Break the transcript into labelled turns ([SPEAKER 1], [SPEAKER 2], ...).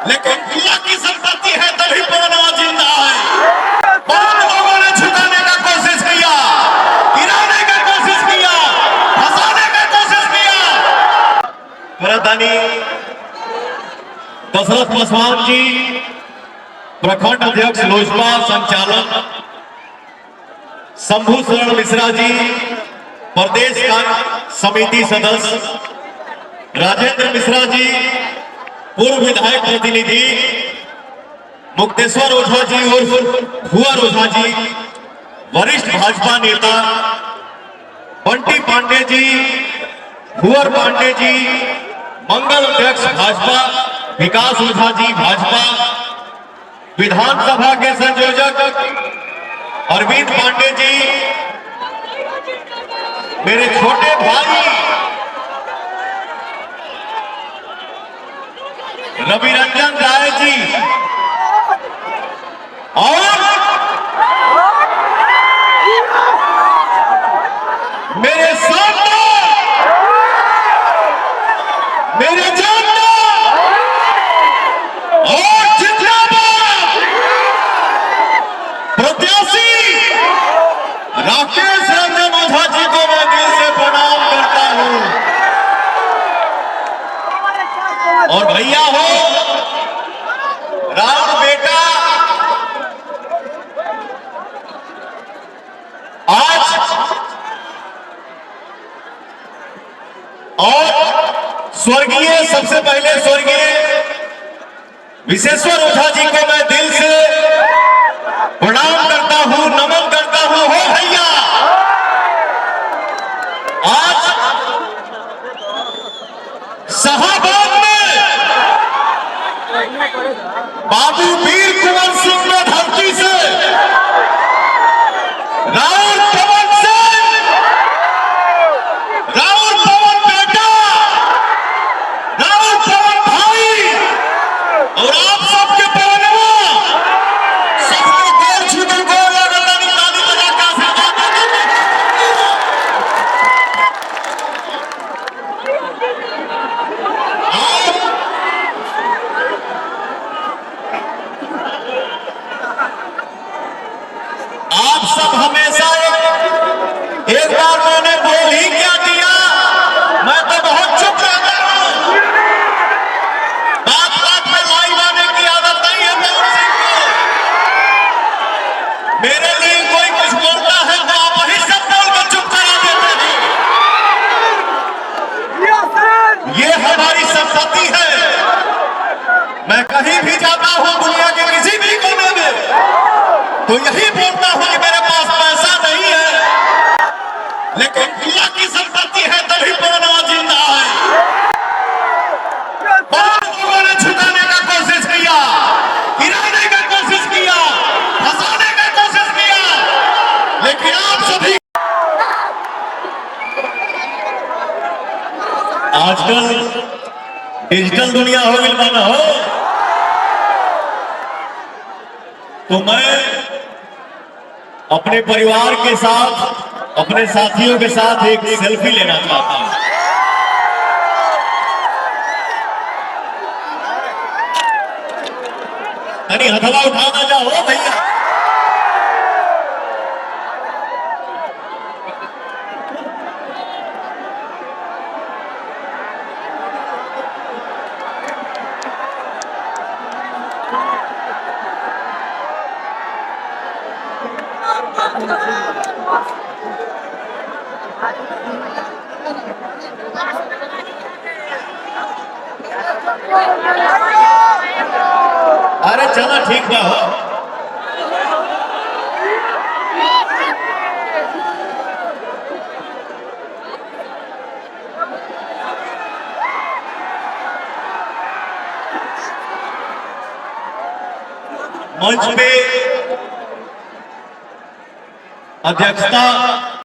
[SPEAKER 1] लेकिन दुआ की संपत्ति है तभी पवनवा जिंदा है। बहुत लोगों ने छुटाने का कोशिश किया, गिराने का कोशिश किया, फंसाने का कोशिश किया। प्रधानी दशरथ पासवान जी, प्रखंड अध्यक्ष लोजपा संचालक शंभू शरण मिश्रा जी, प्रदेश का समिति सदस्य राजेंद्र मिश्रा जी, पूर्व विधायक प्रतिनिधि मुक्तेश्वर ओझा जी उर्फ भुअर ओझा जी, वरिष्ठ भाजपा नेता बंटी पांडे जी, भुअर पांडे जी, मंगल अध्यक्ष भाजपा विकास ओझा जी भाजपा, विधानसभा के संयोजक अरविंद पांडे जी, मेरे छोटे भाई रवि रंजन राय जी और मेरे सामने मेरे जानना और जिंदाबाद प्रत्याशी राकेश रंजन ओझा जी को मैं दिल से प्रणाम करता हूं। और भैया हो राम बेटा, आज और स्वर्गीय सबसे पहले स्वर्गीय विशेश्वर ओझा जी को मैं दिल से प्रणाम करता हूं, नमन करता हूं। हो भैया, आज शाहबाद में बाबू वीर कुंवर सिंह ने धरती से राउर पवन सिंह, राउर पवन बेटा, राउर पवन भाई और आप सबके पवनवा सबको गोर छूकर गोर लगातार ताली बजा का आप सब हमेशा एक बार मैंने बोल ही क्या दिया, मैं तो बहुत चुप रहता हूं। बात बात में लाइव आने की आदत नहीं है पवन सिंह को। मेरे लिए कोई कुछ बोलता है तो आप वही सब बोल कर चुप करा देते हैं। ये हमारी संपत्ति है। मैं कहीं भी जाता हूं दुनिया के किसी भी कोने में तो यही बोलता हूं कि मेरे पास पैसा नहीं है, लेकिन दुआ की संपत्ति है तभी पवनवा जिंदा है। बहुत लोगों ने छुटाने का कोशिश किया, गिराने का कोशिश किया, फंसाने का कोशिश किया, लेकिन आप सभी आजकल डिजिटल दुनिया हो गई माना हो, तो मैं अपने परिवार के साथ, अपने साथियों के साथ एक सेल्फी लेना चाहता हूं। यानी हथवा उठाना जाओ भैया। अरे चलो ठीक बा हो। मंच पे अध्यक्षता